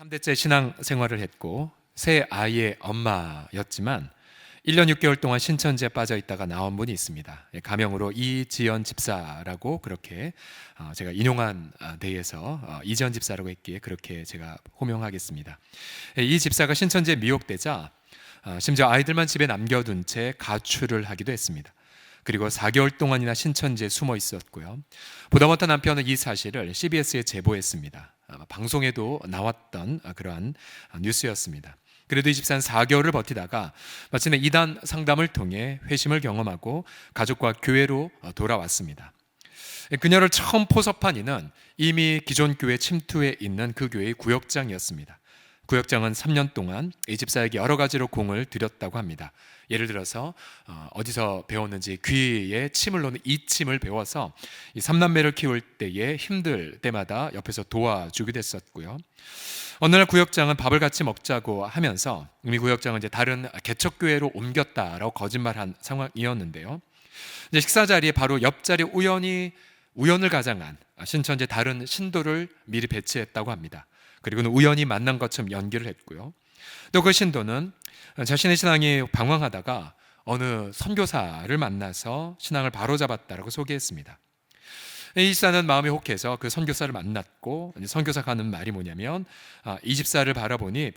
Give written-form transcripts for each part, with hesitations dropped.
3대째 신앙 생활을 했고 새 아이의 엄마였지만 1년 6개월 동안 신천지에 빠져 있다가 나온 분이 있습니다. 가명으로 이지연 집사라고 그렇게 제가 인용한 데에서 이지연 집사라고 했기에 그렇게 제가 호명하겠습니다. 이 집사가 신천지에 미혹되자 심지어 아이들만 집에 남겨둔 채 가출을 하기도 했습니다. 그리고 4개월 동안이나 신천지에 숨어 있었고요. 보다 못한 남편은 이 사실을 CBS에 제보했습니다. 방송에도 나왔던 그러한 뉴스였습니다. 그래도 이 집사는 4개월을 버티다가 마침내 이단 상담을 통해 회심을 경험하고 가족과 교회로 돌아왔습니다. 그녀를 처음 포섭한 이는 이미 기존 교회 침투해 있는 그 교회의 구역장이었습니다. 구역장은 3년 동안 이 집사에게 여러 가지로 공을 들였다고 합니다. 예를 들어서 어디서 배웠는지 귀에 침을 놓는 이침을 배워서 이 3남매를 키울 때에 힘들 때마다 옆에서 도와주기도 했었고요. 어느 날 구역장은 밥을 같이 먹자고 하면서 이미 구역장은 이제 다른 개척교회로 옮겼다라고 거짓말한 상황이었는데요. 이제 식사 자리에 바로 옆자리에 우연을 가장한 신천지 다른 신도를 미리 배치했다고 합니다. 그리고는 우연히 만난 것처럼 연기를 했고요. 또 그 신도는 자신의 신앙이 방황하다가 어느 선교사를 만나서 신앙을 바로잡았다라고 소개했습니다. 이 집사는 마음이 혹해서 그 선교사를 만났고 선교사가 하는 말이 뭐냐면 이 집사님을 바라보니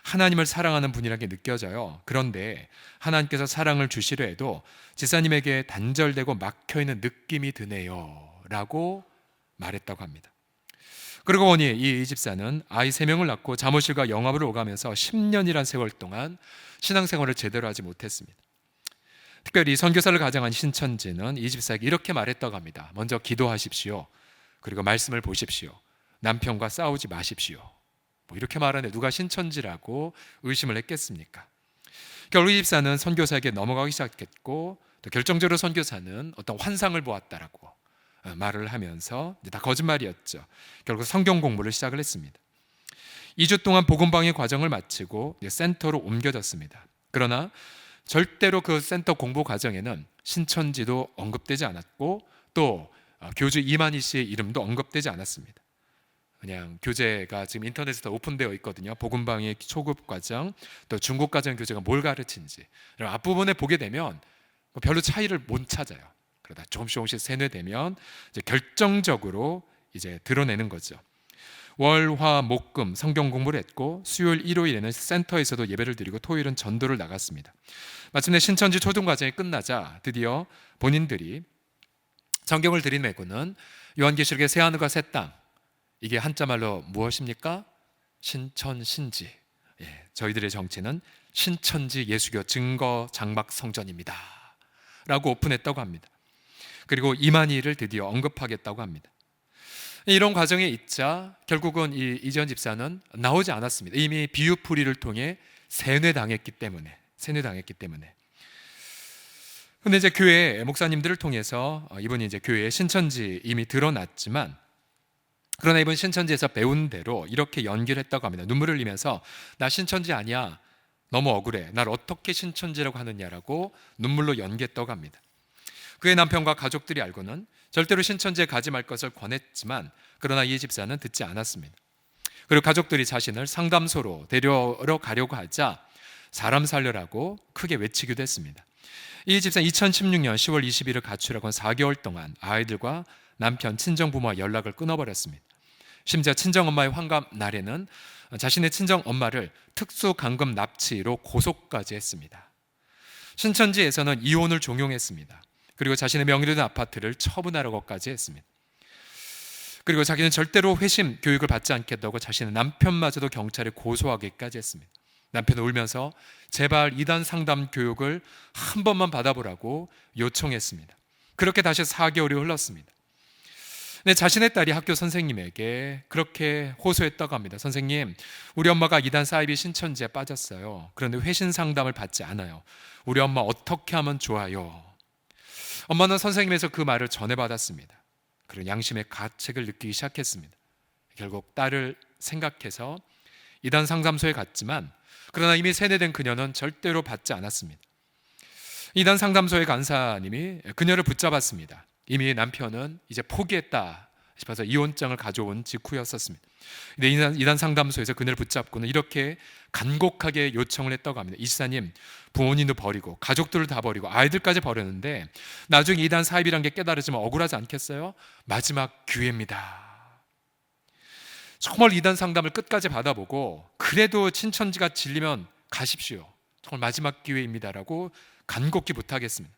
하나님을 사랑하는 분이라는 게 느껴져요. 그런데 하나님께서 사랑을 주시려 해도 집사님에게 단절되고 막혀있는 느낌이 드네요 라고 말했다고 합니다. 그러고 보니 이 집사는 아이 3명을 낳고 사무실과 영업을 오가면서 10년이란 세월 동안 신앙생활을 제대로 하지 못했습니다. 특별히 선교사를 가장한 신천지는 이 집사에게 이렇게 말했다고 합니다. 먼저 기도하십시오. 그리고 말씀을 보십시오. 남편과 싸우지 마십시오. 이렇게 말하는데 누가 신천지라고 의심을 했겠습니까? 결국 이 집사는 선교사에게 넘어가기 시작했고 또 결정적으로 선교사는 어떤 환상을 보았다라고 말을 하면서 다 거짓말이었죠. 결국 성경 공부를 시작을 했습니다. 2주 동안 복음방의 과정을 마치고 센터로 옮겨졌습니다. 그러나 절대로 그 센터 공부 과정에는 신천지도 언급되지 않았고 또 교주 이만희 씨의 이름도 언급되지 않았습니다. 그냥 교재가 지금 인터넷에 다 오픈되어 있거든요. 복음방의 초급 과정, 또 중급 과정 교재가 뭘 가르치는지 앞부분에 보게 되면 별로 차이를 못 찾아요. 그러다 조금씩 세뇌되면 이제 결정적으로 이제 드러내는 거죠. 월, 화, 목, 금 성경 공부를 했고 수요일, 일요일에는 센터에서도 예배를 드리고 토요일은 전도를 나갔습니다. 마침내 신천지 초등과정이 끝나자 드디어 본인들이 성경을 들이매고는 요한계시록의 새하늘과 새 땅, 이게 한자말로 무엇입니까? 신천신지. 저희들의 정체는 신천지 예수교 증거 장막 성전입니다 라고 오픈했다고 합니다. 그리고 이만희를 드디어 언급하겠다고 합니다. 이런 과정에 있자 결국은 이 이지연 집사는 나오지 않았습니다. 이미 비유풀이를 통해 세뇌당했기 때문에. 근데 이제 교회 목사님들을 통해서 이분이 이제 교회에 신천지 이미 드러났지만 그러나 이번 신천지에서 배운 대로 이렇게 연기를 했다고 합니다. 눈물을 흘리면서 나 신천지 아니야. 너무 억울해. 날 어떻게 신천지라고 하느냐라고 눈물로 연기했다고 합니다. 그의 남편과 가족들이 알고는 절대로 신천지에 가지 말 것을 권했지만 그러나 이 집사는 듣지 않았습니다. 그리고 가족들이 자신을 상담소로 데려러 가려고 하자 사람 살려라고 크게 외치기도 했습니다. 이 집사는 2016년 10월 20일을 가출하고 4개월 동안 아이들과 남편, 친정부모와 연락을 끊어버렸습니다. 심지어 친정엄마의 환갑 날에는 자신의 친정엄마를 특수감금 납치로 고소까지 했습니다. 신천지에서는 이혼을 종용했습니다. 그리고 자신의 명의로 된 아파트를 처분하려고까지 했습니다. 그리고 자기는 절대로 회심 교육을 받지 않겠다고 자신의 남편마저도 경찰에 고소하기까지 했습니다. 남편은 울면서 제발 이단 상담 교육을 한 번만 받아보라고 요청했습니다. 그렇게 다시 4개월이 흘렀습니다. 근데 자신의 딸이 학교 선생님에게 그렇게 호소했다고 합니다. 선생님, 우리 엄마가 이단 사이비 신천지에 빠졌어요. 그런데 회신 상담을 받지 않아요. 우리 엄마 어떻게 하면 좋아요? 엄마는 선생님에서 그 말을 전해받았습니다. 그런 양심의 가책을 느끼기 시작했습니다. 결국 딸을 생각해서 이단 상담소에 갔지만 그러나 이미 세뇌된 그녀는 절대로 받지 않았습니다. 이단 상담소의 간사님이 그녀를 붙잡았습니다. 이미 남편은 이제 포기했다 싶어서 이혼장을 가져온 직후였었습니다. 근데 이단 상담소에서 그녀를 붙잡고는 이렇게 간곡하게 요청을 했다고 합니다. 이 지사님, 부모님도 버리고 가족들을 다 버리고 아이들까지 버렸는데 나중에 이단 사입이란 게 깨달아지면 억울하지 않겠어요? 마지막 기회입니다. 정말 이단 상담을 끝까지 받아보고 그래도 친천지가 질리면 가십시오. 정말 마지막 기회입니다라고 간곡히 부탁했습니다.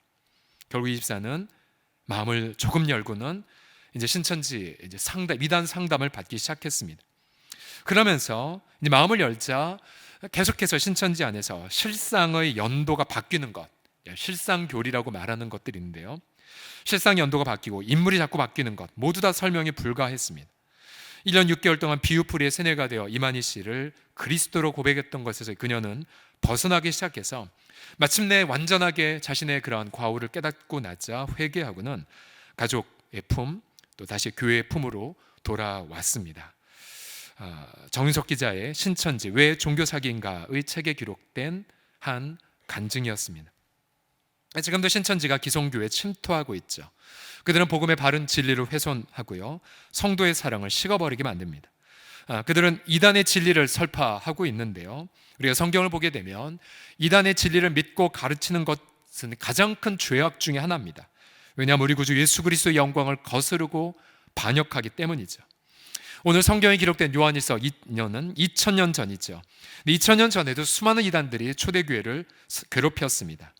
결국 이 집사는 마음을 조금 열고는 이제 신천지 이제 이단 상담을 받기 시작했습니다. 그러면서 이제 마음을 열자 계속해서 신천지 안에서 실상의 연도가 바뀌는 것, 실상교리라고 말하는 것들이 있는데요. 실상 연도가 바뀌고 인물이 자꾸 바뀌는 것 모두 다 설명이 불가했습니다. 1년 6개월 동안 비유풀이의 세뇌가 되어 이만희 씨를 그리스도로 고백했던 것에서 그녀는 벗어나기 시작해서 마침내 완전하게 자신의 그러한 과오를 깨닫고 나자 회개하고는 가족의 품, 또 다시 교회의 품으로 돌아왔습니다. 정윤석 기자의 신천지 왜 종교 사기인가의 책에 기록된 한 간증이었습니다. 지금도 신천지가 기성교회에 침투하고 있죠. 그들은 복음의 바른 진리를 훼손하고요, 성도의 사랑을 식어버리게 만듭니다. 그들은 이단의 진리를 설파하고 있는데요, 우리가 성경을 보게 되면 이단의 진리를 믿고 가르치는 것은 가장 큰 죄악 중에 하나입니다. 왜냐하면 우리 구주 예수 그리스도의 영광을 거스르고 반역하기 때문이죠. 오늘 성경에 기록된 요한일서 2년은 2000년 전이죠. 2000년 전에도 수많은 이단들이 초대교회를 괴롭혔습니다.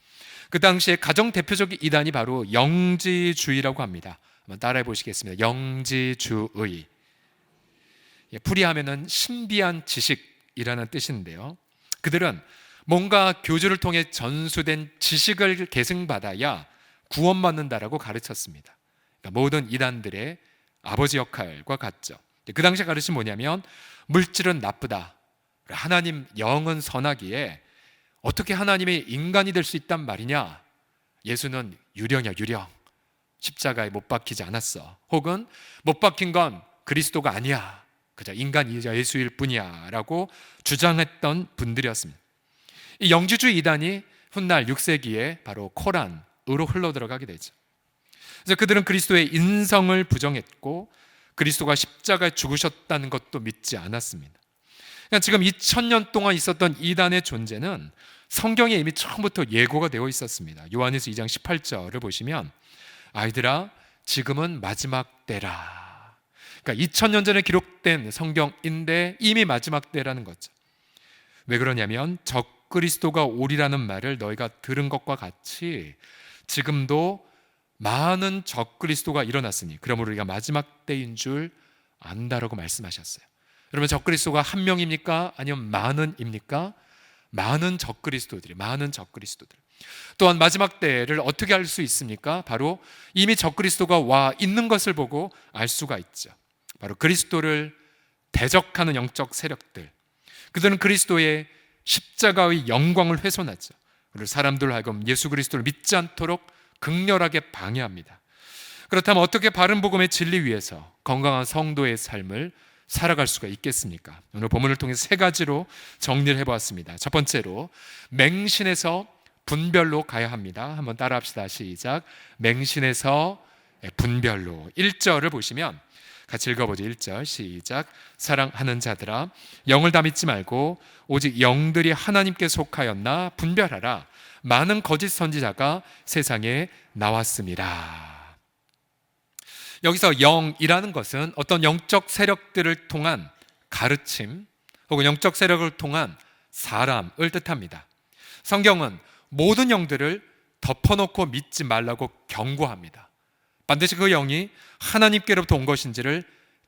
그 당시에 가장 대표적인 이단이 바로 영지주의라고 합니다. 한번 따라해 보시겠습니다. 영지주의. 풀이하면은 신비한 지식이라는 뜻인데요. 그들은 뭔가 교주를 통해 전수된 지식을 계승받아야 구원받는다라고 가르쳤습니다. 그러니까 모든 이단들의 아버지 역할과 같죠. 그 당시 가르침이 뭐냐면 물질은 나쁘다, 하나님 영은 선하기에 어떻게 하나님의 인간이 될 수 있단 말이냐, 예수는 유령이야 유령, 십자가에 못 박히지 않았어, 혹은 못 박힌 건 그리스도가 아니야, 그저 인간이자 예수일 뿐이야 라고 주장했던 분들이었습니다. 이 영지주의 이단이 훗날 6세기에 바로 코란으로 흘러들어가게 되죠. 그래서 그들은 그리스도의 인성을 부정했고 그리스도가 십자가에 죽으셨다는 것도 믿지 않았습니다. 그러니까 지금 2000년 동안 있었던 이단의 존재는 성경에 이미 처음부터 예고가 되어 있었습니다. 요한일서 2장 18절을 보시면 아이들아 지금은 마지막 때라. 그러니까 2000년 전에 기록된 성경인데 이미 마지막 때라는 거죠. 왜 그러냐면 적그리스도가 오리라는 말을 너희가 들은 것과 같이 지금도 많은 적그리스도가 일어났으니 그러므로 우리가 마지막 때인 줄 안다라고 말씀하셨어요. 여러분, 적그리스도가 한 명입니까? 아니면 많은입니까? 많은 적그리스도들. 또한 마지막 때를 어떻게 알 수 있습니까? 바로 이미 적그리스도가 와 있는 것을 보고 알 수가 있죠. 바로 그리스도를 대적하는 영적 세력들, 그들은 그리스도의 십자가의 영광을 훼손하죠. 그리고 사람들로 하여금 예수 그리스도를 믿지 않도록 극렬하게 방해합니다. 그렇다면 어떻게 바른 복음의 진리 위에서 건강한 성도의 삶을 살아갈 수가 있겠습니까? 오늘 본문을 통해 세 가지로 정리를 해보았습니다. 첫 번째로 맹신에서 분별로 가야 합니다. 한번 따라합시다. 시작. 맹신에서 분별로. 1절을 보시면 같이 읽어보죠. 1절 시작. 사랑하는 자들아 영을 다 믿지 말고 오직 영들이 하나님께 속하였나 분별하라. 많은 거짓 선지자가 세상에 나왔습니다. 여기서 영이라는 것은 어떤 영적 세력들을 통한 가르침 혹은 영적 세력을 통한 사람을 뜻합니다. 성경은 모든 영들을 덮어놓고 믿지 말라고 경고합니다. 반드시 그 영이 하나님께로부터 온 것인지를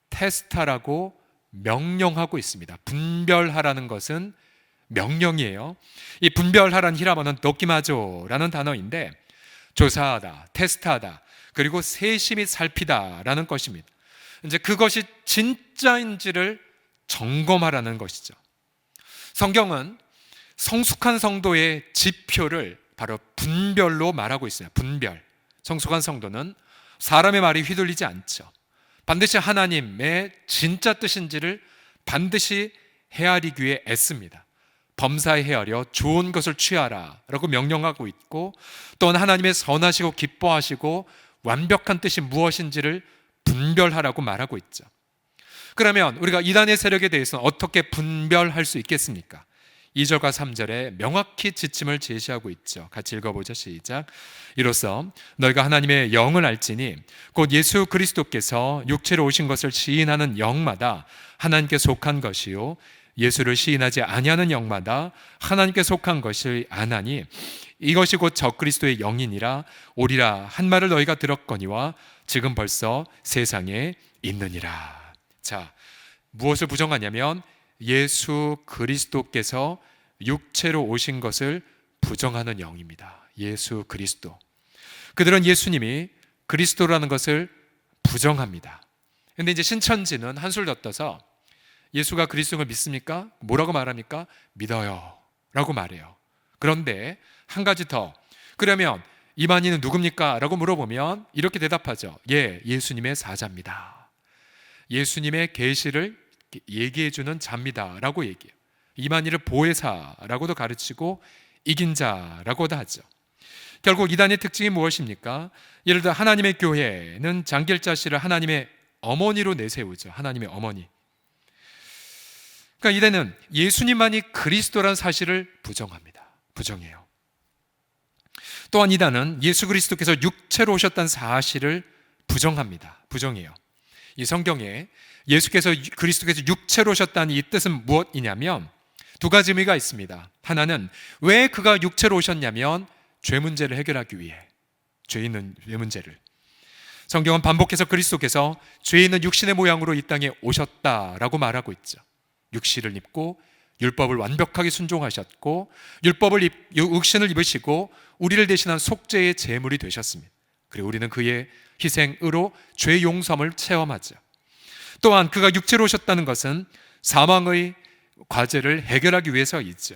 테스트하라고 명령하고 있습니다. 분별하라는 것은 명령이에요. 이 분별하라는 히라마는 도키마조라는 단어인데 조사하다, 테스트하다, 그리고 세심히 살피다라는 것입니다. 이제 그것이 진짜인지를 점검하라는 것이죠. 성경은 성숙한 성도의 지표를 바로 분별로 말하고 있어요. 분별. 성숙한 성도는 사람의 말이 휘둘리지 않죠. 반드시 하나님의 진짜 뜻인지를 반드시 헤아리기 위해 애씁니다. 범사에 헤아려 좋은 것을 취하라 라고 명령하고 있고, 또한 하나님의 선하시고 기뻐하시고 완벽한 뜻이 무엇인지를 분별하라고 말하고 있죠. 그러면 우리가 이단의 세력에 대해서는 어떻게 분별할 수 있겠습니까? 2절과 3절에 명확히 지침을 제시하고 있죠. 같이 읽어보죠. 시작. 이로써 너희가 하나님의 영을 알지니 곧 예수 그리스도께서 육체로 오신 것을 시인하는 영마다 하나님께 속한 것이요 예수를 시인하지 아니하는 영마다 하나님께 속한 것을 아나니 이것이 곧 적그리스도의 영이니라 오리라 한 말을 너희가 들었거니와 지금 벌써 세상에 있느니라. 자, 무엇을 부정하냐면 예수 그리스도께서 육체로 오신 것을 부정하는 영입니다. 예수 그리스도. 그들은 예수님이 그리스도라는 것을 부정합니다. 근데 이제 신천지는 한술 더 떠서 예수가 그리스도인 걸 믿습니까? 뭐라고 말합니까? 믿어요 라고 말해요. 그런데 한 가지 더, 그러면 이만희는 누굽니까? 라고 물어보면 이렇게 대답하죠. 예, 예수님의 사자입니다. 예수님의 계시를 얘기해주는 자입니다 라고 얘기해요. 이만희를 보혜사라고도 가르치고 이긴 자라고도 하죠. 결국 이단의 특징이 무엇입니까? 예를 들어 하나님의 교회는 장길자 씨를 하나님의 어머니로 내세우죠. 하나님의 어머니. 그러니까 이단은 예수님만이 그리스도라는 사실을 부정합니다. 부정해요. 또한 이단은 예수 그리스도께서 육체로 오셨다는 사실을 부정합니다. 부정해요. 이 성경에 그리스도께서 육체로 오셨다는 이 뜻은 무엇이냐면 두 가지 의미가 있습니다. 하나는 왜 그가 육체로 오셨냐면 죄 문제를 해결하기 위해, 죄 있는 죄 문제를. 성경은 반복해서 그리스도께서 죄 있는 육신의 모양으로 이 땅에 오셨다라고 말하고 있죠. 육신을 입고 율법을 완벽하게 순종하셨고 육신을 입으시고 우리를 대신한 속죄의 제물이 되셨습니다. 그리고 우리는 그의 희생으로 죄 용서함을 체험하죠. 또한 그가 육체로 오셨다는 것은 사망의 과제를 해결하기 위해서이죠.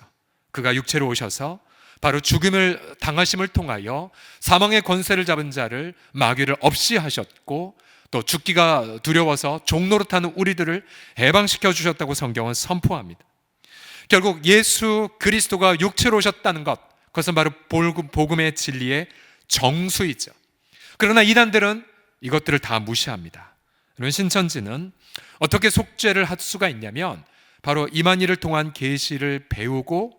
그가 육체로 오셔서 바로 죽음을 당하심을 통하여 사망의 권세를 잡은 자를 마귀를 없이 하셨고 또 죽기가 두려워서 종노릇하는 우리들을 해방시켜 주셨다고 성경은 선포합니다. 결국 예수 그리스도가 육체로 오셨다는 것, 그것은 바로 복음의 진리의 정수이죠. 그러나 이단들은 이것들을 다 무시합니다. 이런 신천지는 어떻게 속죄를 할 수가 있냐면 바로 이만희를 통한 계시를 배우고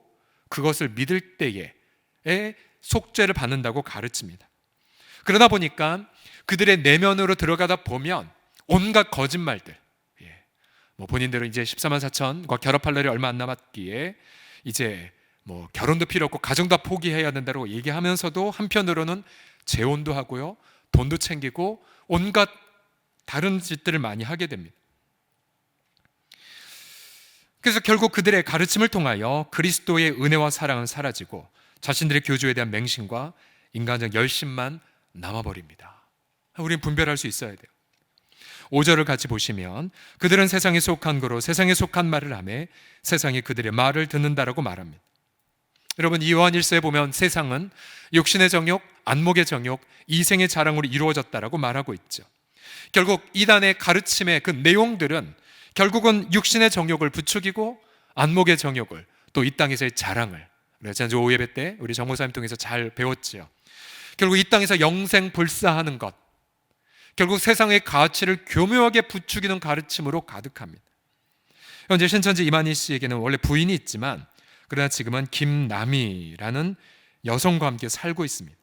그것을 믿을 때에 속죄를 받는다고 가르칩니다. 그러다 보니까 그들의 내면으로 들어가다 보면 온갖 거짓말들, 본인들은 이제 14만 4천과 결합할 날이 얼마 안 남았기에 이제 결혼도 필요 없고 가정도 포기해야 된다고 얘기하면서도 한편으로는 재혼도 하고요, 돈도 챙기고 온갖 다른 짓들을 많이 하게 됩니다. 그래서 결국 그들의 가르침을 통하여 그리스도의 은혜와 사랑은 사라지고 자신들의 교주에 대한 맹신과 인간적 열심만 남아버립니다. 우리는 분별할 수 있어야 돼요. 5절을 같이 보시면 그들은 세상에 속한 거로 세상에 속한 말을 하며 세상이 그들의 말을 듣는다라고 말합니다. 여러분, 요한 1서에 보면 세상은 육신의 정욕, 안목의 정욕, 이생의 자랑으로 이루어졌다라고 말하고 있죠. 결국 이단의 가르침의 그 내용들은 결국은 육신의 정욕을 부추기고 안목의 정욕을 또 이 땅에서의 자랑을, 지난주 오예배 때 우리 정목사님 통해서 잘 배웠지요. 결국 이 땅에서 영생불사하는 것, 결국 세상의 가치를 교묘하게 부추기는 가르침으로 가득합니다. 현재 신천지 이만희 씨에게는 원래 부인이 있지만 그러나 지금은 김남희라는 여성과 함께 살고 있습니다.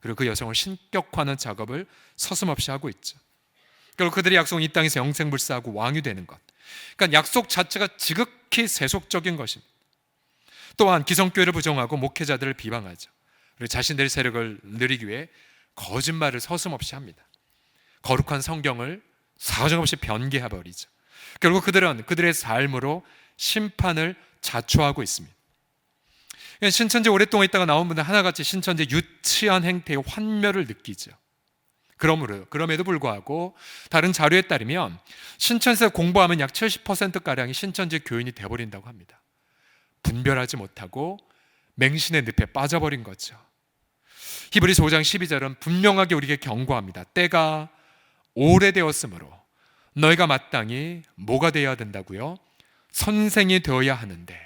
그리고 그 여성을 신격화하는 작업을 서슴없이 하고 있죠. 결국 그들의 약속은 이 땅에서 영생불사하고 왕이 되는 것, 그러니까 약속 자체가 지극히 세속적인 것입니다. 또한 기성교회를 부정하고 목회자들을 비방하죠. 그리고 자신들의 세력을 누리기 위해 거짓말을 서슴없이 합니다. 거룩한 성경을 사정없이 변개해버리죠. 결국 그들은 그들의 삶으로 심판을 자초하고 있습니다. 신천지 오랫동안 있다가 나온 분들 하나같이 신천지 유치한 행태의 환멸을 느끼죠. 그럼에도 불구하고 다른 자료에 따르면 신천지에서 공부하면 약 70%가량이 신천지 교인이 되어버린다고 합니다. 분별하지 못하고 맹신의 늪에 빠져버린 거죠. 히브리서 5장 12절은 분명하게 우리에게 경고합니다. 때가 오래되었으므로 너희가 마땅히 뭐가 되어야 된다고요? 선생이 되어야 하는데,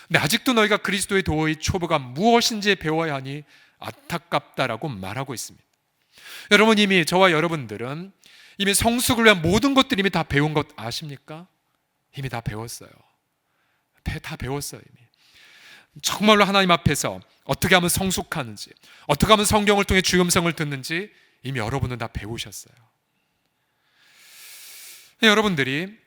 근데 아직도 너희가 그리스도의 도의 초보가 무엇인지 배워야 하니 안타깝다라고 말하고 있습니다. 여러분, 이미 저와 여러분들은 이미 성숙을 위한 모든 것들이 이미 다 배운 것 아십니까? 이미 다 배웠어요. 다 배웠어요. 이미. 정말로 하나님 앞에서 어떻게 하면 성숙하는지, 어떻게 하면 성경을 통해 주의 음성을 듣는지 이미 여러분은 다 배우셨어요. 여러분들이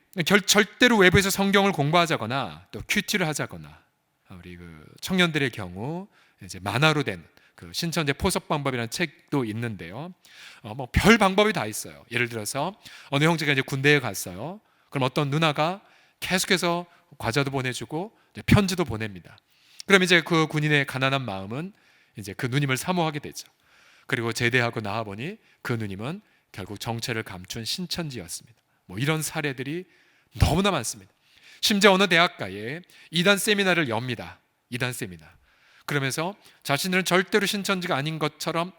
절대로 외부에서 성경을 공부하자거나 또 큐티를 하자거나, 우리 그 청년들의 경우 이제 만화로 된 그 신천지 포석 방법이라는 책도 있는데요. 뭐 별 방법이 다 있어요. 예를 들어서 어느 형제가 이제 군대에 갔어요. 그럼 어떤 누나가 계속해서 과자도 보내주고 편지도 보냅니다. 그럼 이제 그 군인의 가난한 마음은 이제 그 누님을 사모하게 되죠. 그리고 제대하고 나와 보니 그 누님은 결국 정체를 감춘 신천지였습니다. 뭐 이런 사례들이 너무나 많습니다. 심지어 어느 대학가에 이단 세미나를 엽니다. 이단 세미나. 그러면서 자신들은 절대로 신천지가 아닌 것처럼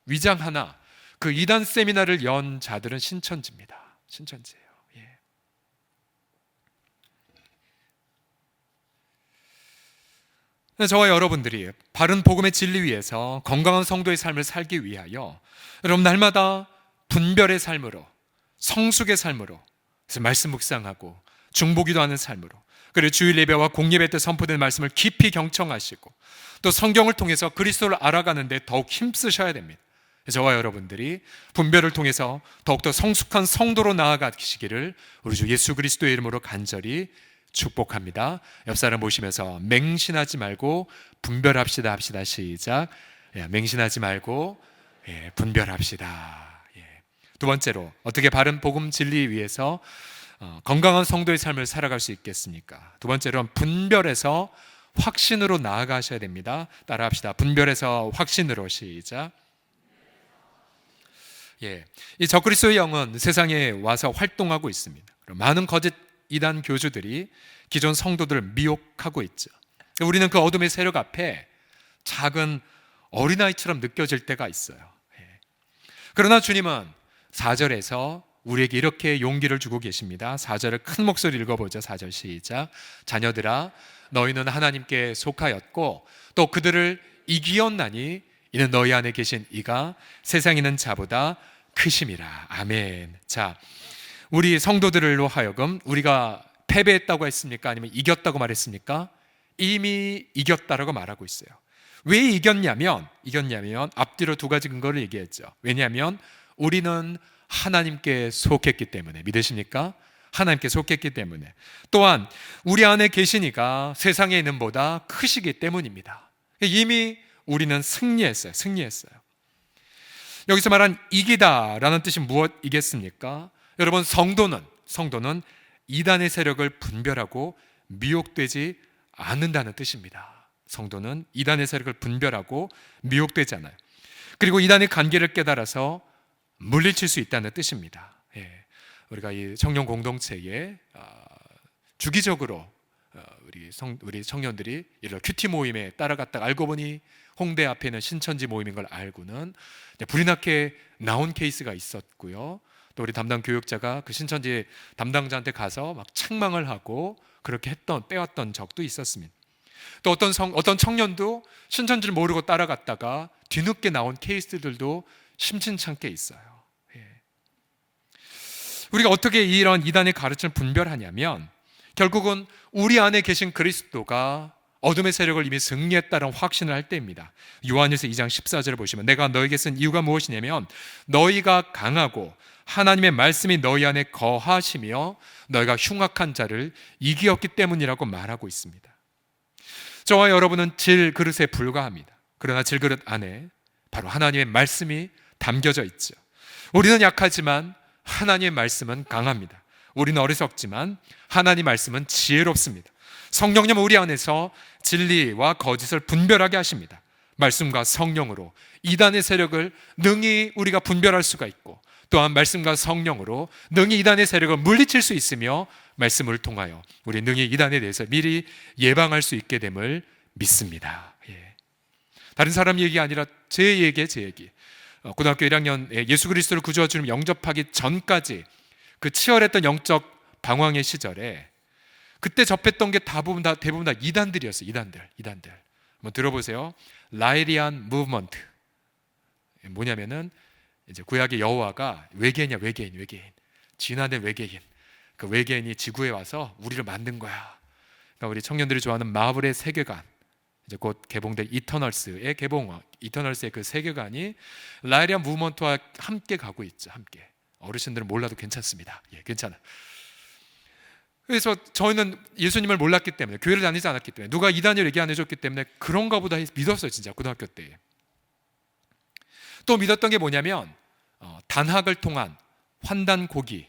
위장하나 그 이단 세미나를 연 자들은 신천지입니다. 신천지예요. 예. 저와 여러분들이 바른 복음의 진리 위에서 건강한 성도의 삶을 살기 위하여 여러분 날마다 분별의 삶으로, 성숙의 삶으로, 그래서 말씀 묵상하고 중보기도하는 삶으로, 그리고 주일 예배와 공예배 때 선포된 말씀을 깊이 경청하시고 또 성경을 통해서 그리스도를 알아가는 데 더욱 힘쓰셔야 됩니다. 저와 여러분들이 분별을 통해서 더욱더 성숙한 성도로 나아가시기를 우리 주 예수 그리스도의 이름으로 간절히 축복합니다. 옆 사람 보시면서 맹신하지 말고 분별합시다 합시다. 시작. 맹신하지 말고 분별합시다. 두 번째로 어떻게 바른 복음 진리 위에서 건강한 성도의 삶을 살아갈 수 있겠습니까? 두 번째로는 분별에서 확신으로 나아가셔야 됩니다. 따라합시다. 분별에서 확신으로. 시작. 이 적그리스도의 영은 세상에 와서 활동하고 있습니다. 많은 거짓 이단 교주들이 기존 성도들을 미혹하고 있죠. 우리는 그 어둠의 세력 앞에 작은 어린아이처럼 느껴질 때가 있어요. 그러나 주님은 4절에서 우리에게 이렇게 용기를 주고 계십니다. 4절을 큰 목소리 읽어보죠. 4절 시작. 자녀들아 너희는 하나님께 속하였고 또 그들을 이기었나니 이는 너희 안에 계신 이가 세상에 있는 자보다 크심이라. 아멘. 자, 우리 성도들로 하여금 우리가 패배했다고 했습니까? 아니면 이겼다고 말했습니까? 이미 이겼다라고 말하고 있어요. 왜 이겼냐면 앞뒤로 두 가지 근거를 얘기했죠. 왜냐하면 우리는 하나님께 속했기 때문에. 믿으십니까? 하나님께 속했기 때문에. 또한 우리 안에 계시니까 세상에 있는 보다 크시기 때문입니다. 이미 우리는 승리했어요. 여기서 말한 이기다라는 뜻이 무엇이겠습니까? 여러분, 성도는 이단의 세력을 분별하고 미혹되지 않는다는 뜻입니다. 성도는 이단의 세력을 분별하고 미혹되지 않아요. 그리고 이단의 관계를 깨달아서 물리칠 수 있다는 뜻입니다. 우리가 이 청년 공동체에 주기적으로 우리 청년들이 이런 큐티 모임에 따라갔다가 알고 보니 홍대 앞에 있는 신천지 모임인 걸 알고는 불이 나게 나온 케이스가 있었고요. 또 우리 담당 교육자가 그 신천지 담당자한테 가서 막 책망을 하고 그렇게 빼왔던 적도 있었습니다. 또 어떤 청년도 신천지를 모르고 따라갔다가 뒤늦게 나온 케이스들도 심심찮게 있어요. 우리가 어떻게 이런 이단의 가르침을 분별하냐면 결국은 우리 안에 계신 그리스도가 어둠의 세력을 이미 승리했다는 확신을 할 때입니다. 요한일서 2장 14절을 보시면 내가 너에게 쓴 이유가 무엇이냐면 너희가 강하고 하나님의 말씀이 너희 안에 거하시며 너희가 흉악한 자를 이기었기 때문이라고 말하고 있습니다. 저와 여러분은 질그릇에 불과합니다. 그러나 질그릇 안에 바로 하나님의 말씀이 담겨져 있죠. 우리는 약하지만 하나님의 말씀은 강합니다. 우리는 어리석지만 하나님의 말씀은 지혜롭습니다. 성령님은 우리 안에서 진리와 거짓을 분별하게 하십니다. 말씀과 성령으로 이단의 세력을 능히 우리가 분별할 수가 있고 또한 말씀과 성령으로 능히 이단의 세력을 물리칠 수 있으며 말씀을 통하여 우리 능히 이단에 대해서 미리 예방할 수 있게 됨을 믿습니다. 다른 사람 얘기 아니라 제 얘기. 고등학교 1학년에 예수 그리스도를 구주와 주님 영접하기 전까지 그 치열했던 영적 방황의 시절에 그때 접했던 게 대부분 다 이단들이었어요. 이단들. 한번 들어보세요. 라이리안 무브먼트. 뭐냐면은 이제 구약의 여호와가 외계인이야, 외계인. 진화된 외계인. 그 외계인이 지구에 와서 우리를 만든 거야. 그러니까 우리 청년들이 좋아하는 마블의 세계관, 이제 곧 개봉될 이터널스의 그 세계관이 라이리아 무브먼트와 함께 가고 있죠. 함께. 어르신들은 몰라도 괜찮습니다. 예, 괜찮아. 그래서 저희는 예수님을 몰랐기 때문에, 교회를 다니지 않았기 때문에, 누가 이단을 얘기 안 해줬기 때문에 그런가 보다 믿었어요. 진짜 고등학교 때. 또 믿었던 게 뭐냐면 단학을 통한 환단 고기.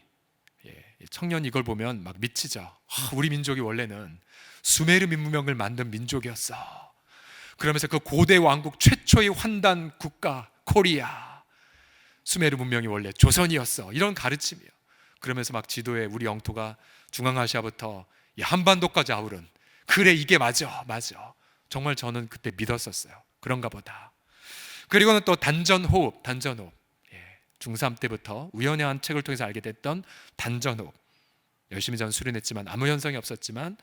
예, 청년 이걸 보면 막 미치죠. 우리 민족이 원래는 수메르 문명을 만든 민족이었어. 그러면서 그 고대 왕국 최초의 환단 국가 코리아, 수메르 문명이 원래 조선이었어. 이런 가르침이에요. 그러면서 막 지도에 우리 영토가 중앙아시아부터 한반도까지 아우른, 그래 이게 맞아. 정말 저는 그때 믿었었어요. 그런가 보다. 그리고는 또 단전호흡. 예, 중3 때부터 우연히 한 책을 통해서 알게 됐던 단전호흡. 열심히 전 수련했지만 아무 현상이 없었지만,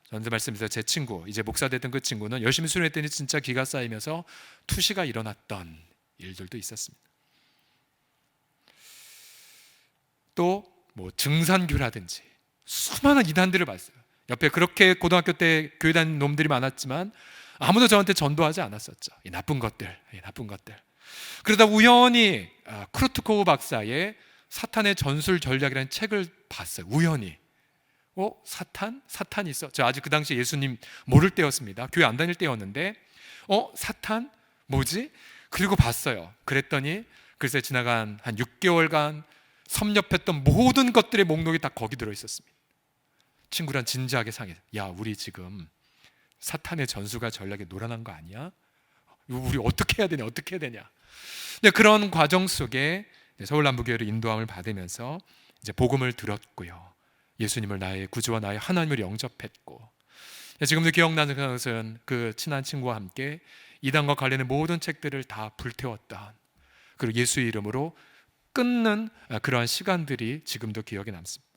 전에 말씀드린 제 친구, 이제 목사 됐던 그 친구는 열심히 수련했더니 진짜 기가 쌓이면서 투시가 일어났던 일들도 있었습니다. 또 뭐 증산교라든지 수많은 이단들을 봤어요. 옆에 그렇게 고등학교 때 교회 다니는 놈들이 많았지만 아무도 저한테 전도하지 않았었죠. 이 나쁜 것들. 그러다 우연히 크루트코브 박사의 사탄의 전술 전략이라는 책을 봤어요. 우연히. 사탄이 있어. 저 아직 그 당시 예수님 모를 때였습니다. 교회 안 다닐 때였는데 사탄? 뭐지? 그리고 봤어요. 그랬더니 글쎄 지나간 한 6개월간 섭렵했던 모든 것들의 목록이 다 거기 들어있었습니다. 친구랑 진지하게 상의해서, 야, 우리 지금 사탄의 전술과 전략에 놀아난 거 아니야? 우리 어떻게 해야 되냐? 근데 그런 과정 속에 서울남부교회로 인도함을 받으면서 이제 복음을 들었고요. 예수님을 나의 구주와 나의 하나님을 영접했고, 지금도 기억나는 것은 그 친한 친구와 함께 이단과 관련된 모든 책들을 다 불태웠던, 그리고 예수의 이름으로 끊는 그러한 시간들이 지금도 기억에 남습니다.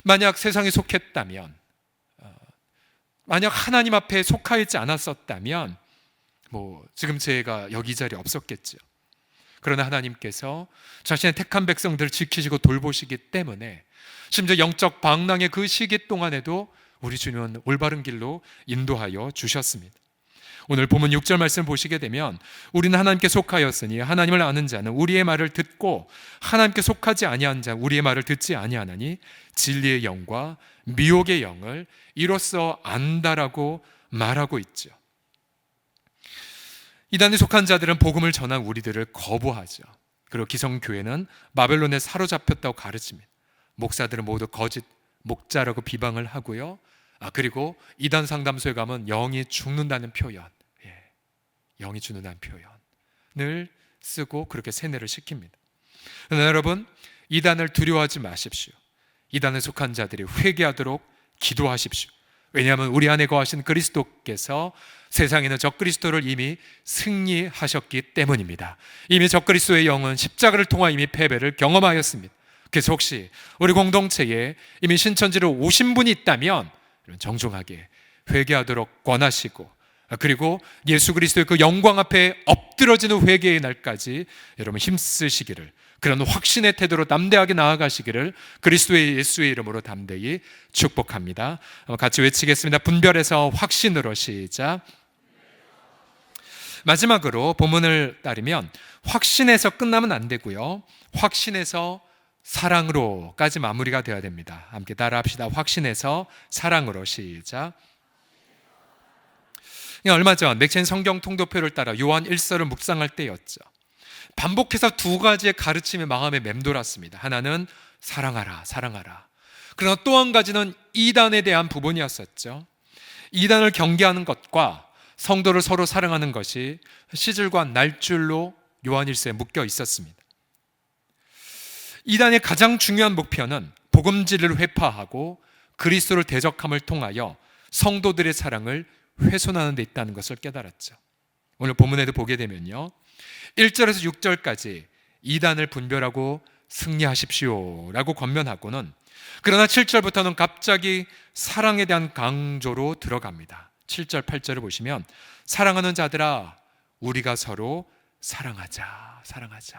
만약 세상에 속했다면, 만약 하나님 앞에 속하 있지 않았었다면 지금 제가 여기 이 자리에 없었겠죠. 그러나 하나님께서 자신의 택한 백성들을 지키시고 돌보시기 때문에 심지어 영적 방랑의 그 시기 동안에도 우리 주님은 올바른 길로 인도하여 주셨습니다. 오늘 본문 6절 말씀 보시게 되면, 우리는 하나님께 속하였으니 하나님을 아는 자는 우리의 말을 듣고 하나님께 속하지 아니한 자 우리의 말을 듣지 아니하나니 진리의 영과 미혹의 영을 이로써 안다라고 말하고 있죠. 이단에 속한 자들은 복음을 전한 우리들을 거부하죠. 그리고 기성교회는 바벨론에 사로잡혔다고 가르칩니다. 목사들은 모두 거짓 목자라고 비방을 하고요. 그리고 이단 상담소에 가면 영이 죽는다는 표현, 영이 죽는다는 표현을 쓰고 그렇게 세뇌를 시킵니다. 그러나 여러분, 이단을 두려워하지 마십시오. 이단에 속한 자들이 회개하도록 기도하십시오. 왜냐하면 우리 안에 거하신 그리스도께서 세상에는 적그리스도를 이미 승리하셨기 때문입니다. 이미 적그리스도의 영은 십자가를 통하 이미 패배를 경험하였습니다. 그래서 혹시 우리 공동체에 이미 신천지로 오신 분이 있다면 정중하게 회개하도록 권하시고, 그리고 예수 그리스도의 그 영광 앞에 엎드러지는 회개의 날까지 여러분 힘쓰시기를, 그런 확신의 태도로 담대하게 나아가시기를 그리스도의 예수의 이름으로 담대히 축복합니다. 같이 외치겠습니다. 분별해서 확신으로. 시작. 마지막으로 본문을 따르면 확신에서 끝나면 안 되고요, 확신에서 사랑으로까지 마무리가 되어야 됩니다. 함께 따라합시다. 확신에서 사랑으로. 시작. 얼마 전 맥체인 성경 통도표를 따라 요한 1서를 묵상할 때였죠. 반복해서 두 가지의 가르침이 마음에 맴돌았습니다. 하나는 사랑하라. 그러나 또 한 가지는 이단에 대한 부분이었었죠. 이단을 경계하는 것과 성도를 서로 사랑하는 것이 시줄과 날줄로 요한 1서에 묶여 있었습니다. 이단의 가장 중요한 목표는 복음 진리를 회파하고 그리스도를 대적함을 통하여 성도들의 사랑을 훼손하는 데 있다는 것을 깨달았죠. 오늘 본문에도 보게 되면요, 1절에서 6절까지 이단을 분별하고 승리하십시오 라고 권면하고는, 그러나 7절부터는 갑자기 사랑에 대한 강조로 들어갑니다. 7절 8절을 보시면, 사랑하는 자들아 우리가 서로 사랑하자, 사랑하자.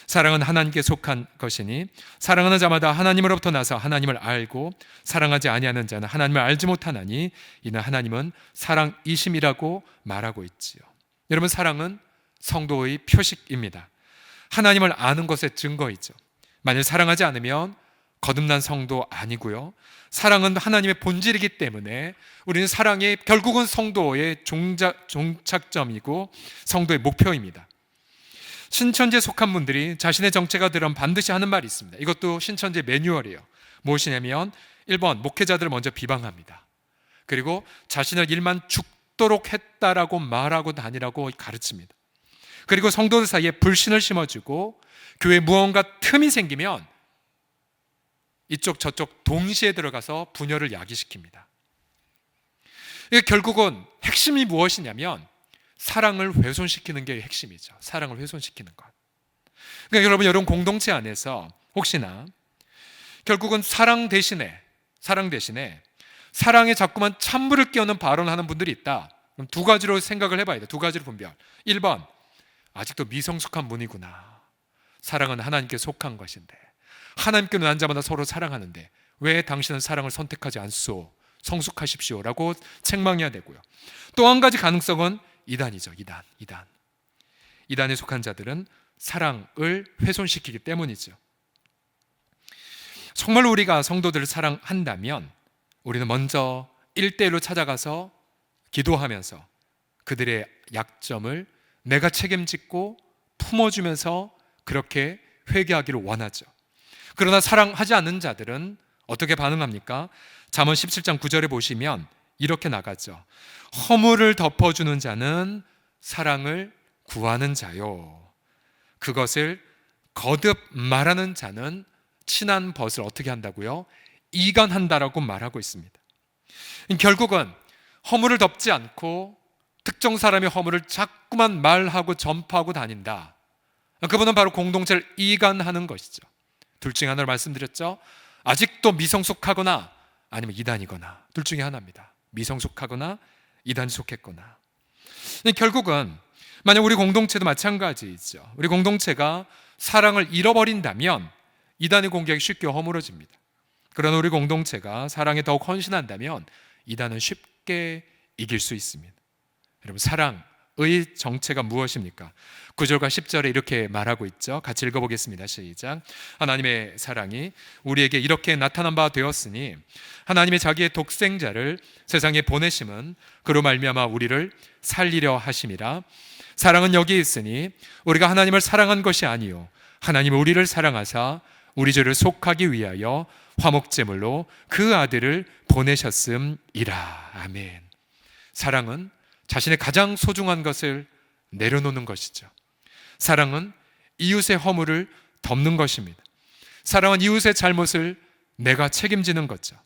사랑은 하나님께 속한 것이니 사랑하는 자마다 하나님으로부터 나서 하나님을 알고 사랑하지 아니하는 자는 하나님을 알지 못하나니 이는 하나님은 사랑이심이라고 말하고 있지요. 여러분, 사랑은 성도의 표식입니다. 하나님을 아는 것의 증거이죠. 만일 사랑하지 않으면 거듭난 성도 아니고요. 사랑은 하나님의 본질이기 때문에 우리는 사랑이 결국은 성도의 종착점이고 성도의 목표입니다. 신천지에 속한 분들이 자신의 정체가 들으면 반드시 하는 말이 있습니다. 이것도 신천지 매뉴얼이에요. 무엇이냐면 1번, 목회자들을 먼저 비방합니다. 그리고 자신의 일만 죽도록 했다라고 말하고 다니라고 가르칩니다. 그리고 성도들 사이에 불신을 심어주고 교회에 무언가 틈이 생기면 이쪽 저쪽 동시에 들어가서 분열을 야기시킵니다. 이게 결국은 핵심이 무엇이냐면 사랑을 훼손시키는 게 핵심이죠. 사랑을 훼손시키는 것. 그러니까 여러분 공동체 안에서 혹시나 결국은 사랑 대신에 사랑에 자꾸만 찬물을 끼얹는 발언을 하는 분들이 있다. 그럼 두 가지로 생각을 해봐야 돼. 두 가지로 분별. 1번, 아직도 미성숙한 분이구나. 사랑은 하나님께 속한 것인데 하나님께 눈 앉아마다 서로 사랑하는데 왜 당신은 사랑을 선택하지 않소? 성숙하십시오 라고 책망해야 되고요. 또 한 가지 가능성은 이단이죠. 이단에 속한 자들은 사랑을 훼손시키기 때문이죠. 정말 우리가 성도들을 사랑한다면 우리는 먼저 1대1로 찾아가서 기도하면서 그들의 약점을 내가 책임지고 품어주면서 그렇게 회개하기를 원하죠. 그러나 사랑하지 않는 자들은 어떻게 반응합니까? 잠언 17장 9절에 보시면 이렇게 나가죠. 허물을 덮어주는 자는 사랑을 구하는 자요. 그것을 거듭 말하는 자는 친한 벗을 어떻게 한다고요? 이간한다라고 말하고 있습니다. 결국은 허물을 덮지 않고 특정 사람의 허물을 자꾸만 말하고 전파하고 다닌다. 그분은 바로 공동체를 이간하는 것이죠. 둘 중에 하나를 말씀드렸죠. 아직도 미성숙하거나 아니면 이단이거나 둘 중에 하나입니다. 미성숙하거나 이단에 속했거나. 결국은 만약 우리 공동체도 마찬가지죠. 우리 공동체가 사랑을 잃어버린다면 이단의 공격이 쉽게 허물어집니다. 그러나 우리 공동체가 사랑에 더욱 헌신한다면 이단은 쉽게 이길 수 있습니다. 여러분, 사랑의 정체가 무엇입니까? 9절과 10절에 이렇게 말하고 있죠. 같이 읽어보겠습니다. 시작. 하나님의 사랑이 우리에게 이렇게 나타난 바 되었으니 하나님의 자기의 독생자를 세상에 보내심은 그로 말미암아 우리를 살리려 하심이라. 사랑은 여기에 있으니 우리가 하나님을 사랑한 것이 아니요 하나님은 우리를 사랑하사 우리 죄를 속하기 위하여 화목제물로 그 아들을 보내셨음이라. 아멘. 사랑은 자신의 가장 소중한 것을 내려놓는 것이죠. 사랑은 이웃의 허물을 덮는 것입니다. 사랑은 이웃의 잘못을 내가 책임지는 거죠.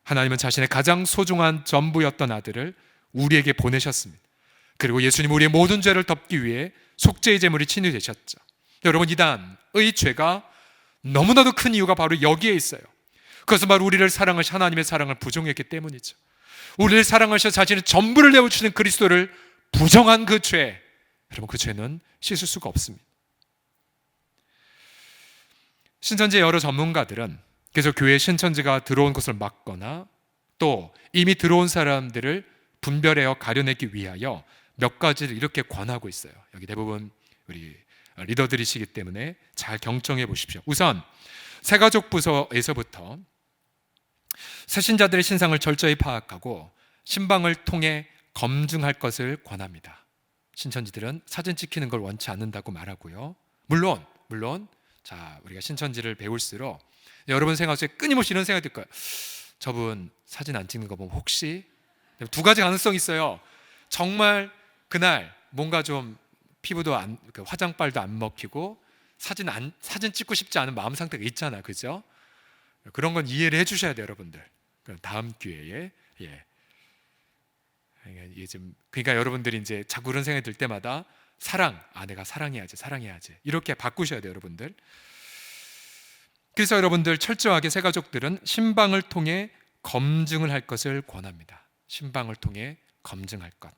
하나님은 자신의 가장 소중한 전부였던 아들을 우리에게 보내셨습니다. 그리고 예수님 우리의 모든 죄를 덮기 위해 속죄의 제물이 친히 되셨죠. 여러분, 이단의 죄가 너무나도 큰 이유가 바로 여기에 있어요. 그것은 바로 우리를 사랑하신 하나님의 사랑을 부정했기 때문이죠. 우리를 사랑하셔 자신의 전부를 내어주시는 그리스도를 부정한 그 죄, 여러분, 그 죄는 씻을 수가 없습니다. 신천지의 여러 전문가들은 그래서 교회에 신천지가 들어온 것을 막거나 또 이미 들어온 사람들을 분별하여 가려내기 위하여 몇 가지를 이렇게 권하고 있어요. 여기 대부분 우리 리더들이시기 때문에 잘 경청해 보십시오. 우선 새가족 부서에서부터 새신자들의 신상을 철저히 파악하고 신방을 통해 검증할 것을 권합니다. 신천지들은 사진 찍히는 걸 원치 않는다고 말하고요. 물론 자, 우리가 신천지를 배울수록 여러분 생각 속에 끊임없이 이런 생각이 들 거예요. 저분 사진 안 찍는 거 보면 혹시 두 가지 가능성이 있어요. 정말 그날 뭔가 좀 피부도 화장빨도 안 먹히고 사진 찍고 싶지 않은 마음 상태가 있잖아, 그죠? 그런 건 이해를 해주셔야 돼요, 여러분들. 그럼 다음 기회에 그러니까 여러분들이 이제 자꾸 그런 생각이 들 때마다 내가 사랑해야지 이렇게 바꾸셔야 돼요, 여러분들. 그래서 여러분들 철저하게 새가족들은 신방을 통해 검증을 할 것을 권합니다. 신방을 통해 검증할 것.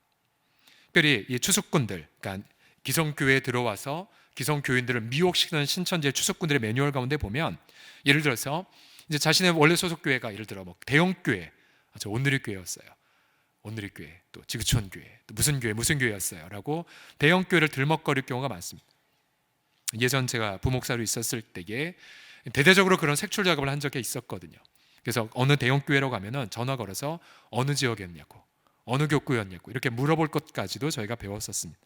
특별히 이 추수꾼들, 그러니까 기성교회에 들어와서 기성교인들을 미혹시키는 신천지의 추수꾼들의 매뉴얼 가운데 보면, 예를 들어서 이제 자신의 원래 소속교회가 예를 들어 뭐 대형교회, 저 온누리교회였어요, 온누리교회, 또 지구촌교회, 또 무슨 교회였어요 라고 대형교회를 들먹거릴 경우가 많습니다. 예전 제가 부목사로 있었을 때에 대대적으로 그런 색출 작업을 한 적이 있었거든요. 그래서 어느 대형교회로 가면은 전화 걸어서 어느 지역이었냐고, 어느 교구였냐고 이렇게 물어볼 것까지도 저희가 배웠었습니다.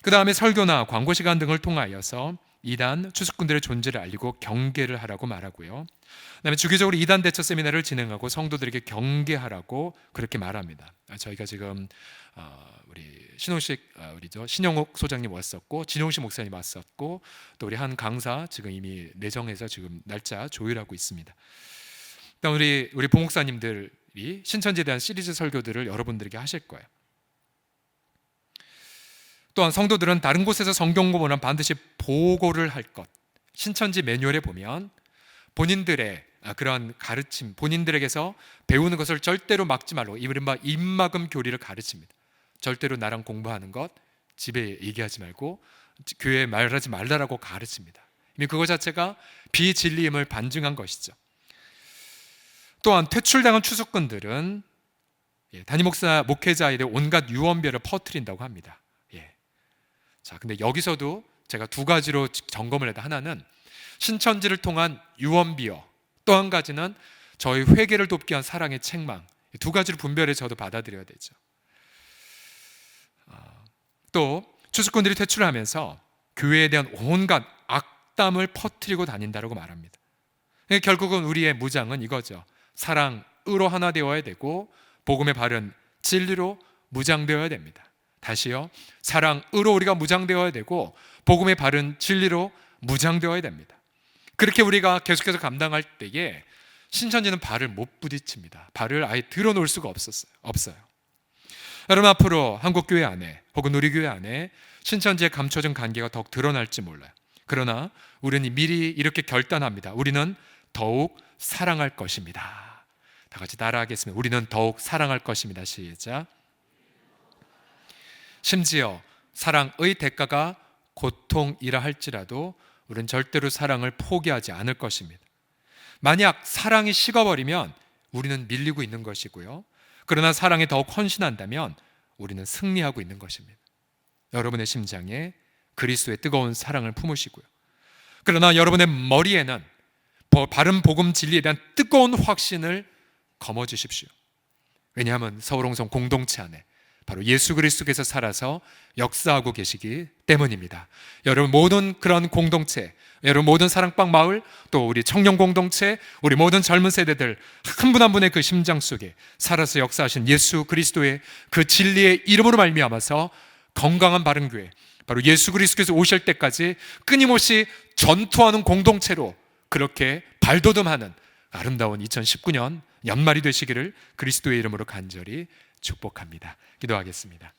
그 다음에 설교나 광고 시간 등을 통하여서 이단 추수꾼들의 존재를 알리고 경계를 하라고 말하고요. 그다음에 주기적으로 이단 대처 세미나를 진행하고 성도들에게 경계하라고 그렇게 말합니다. 저희가 지금 우리 신영옥 소장님 왔었고, 진용식 목사님 왔었고, 또 우리 한 강사 지금 이미 내정해서 지금 날짜 조율하고 있습니다. 그다음 우리 부목사님들이 신천지에 대한 시리즈 설교들을 여러분들에게 하실 거예요. 또한 성도들은 다른 곳에서 성경 공부는 반드시 보고를 할 것. 신천지 매뉴얼에 보면 본인들의 그런 가르침, 본인들에게서 배우는 것을 절대로 막지 말고, 이른바 입막음 교리를 가르칩니다. 절대로 나랑 공부하는 것 집에 얘기하지 말고 교회에 말하지 말라라고 가르칩니다. 이미 그것 자체가 비진리임을 반증한 것이죠. 또한 퇴출당한 추수꾼들은 담임 목사, 목회자에 대해 온갖 유언비어를 퍼뜨린다고 합니다. 자, 근데 여기서도 제가 두 가지로 점검을 해도, 하나는 신천지를 통한 유언비어, 또 한 가지는 저희 회개를 돕기 위한 사랑의 책망, 두 가지를 분별해 저도 받아들여야 되죠. 또 추수꾼들이 퇴출을 하면서 교회에 대한 온갖 악담을 퍼뜨리고 다닌다고 말합니다. 결국은 우리의 무장은 이거죠. 사랑으로 하나 되어야 되고 복음의 바른 진리로 무장되어야 됩니다. 다시요, 사랑으로 우리가 무장되어야 되고 복음의 바른 진리로 무장되어야 됩니다. 그렇게 우리가 계속해서 감당할 때에 신천지는 발을 못 부딪힙니다. 발을 아예 들어놓을 수가 없어요. 여러분, 앞으로 한국교회 안에 혹은 우리 교회 안에 신천지의 감춰진 관계가 더욱 드러날지 몰라요. 그러나 우리는 미리 이렇게 결단합니다. 우리는 더욱 사랑할 것입니다. 다 같이 따라하겠습니다. 우리는 더욱 사랑할 것입니다. 시작. 심지어 사랑의 대가가 고통이라 할지라도 우리는 절대로 사랑을 포기하지 않을 것입니다. 만약 사랑이 식어버리면 우리는 밀리고 있는 것이고요. 그러나 사랑에 더욱 헌신한다면 우리는 승리하고 있는 것입니다. 여러분의 심장에 그리스도의 뜨거운 사랑을 품으시고요. 그러나 여러분의 머리에는 바른 복음 진리에 대한 뜨거운 확신을 거머쥐십시오. 왜냐하면 서울홍성 공동체 안에 바로 예수 그리스도께서 살아서 역사하고 계시기 때문입니다. 여러분 모든 그런 공동체, 여러분 모든 사랑방 마을, 또 우리 청년 공동체, 우리 모든 젊은 세대들 한 분 한 분의 그 심장 속에 살아서 역사하신 예수 그리스도의 그 진리의 이름으로 말미암아서 건강한 바른 교회, 바로 예수 그리스도께서 오실 때까지 끊임없이 전투하는 공동체로 그렇게 발돋움하는 아름다운 2019년 연말이 되시기를 그리스도의 이름으로 간절히 축복합니다. 기도하겠습니다.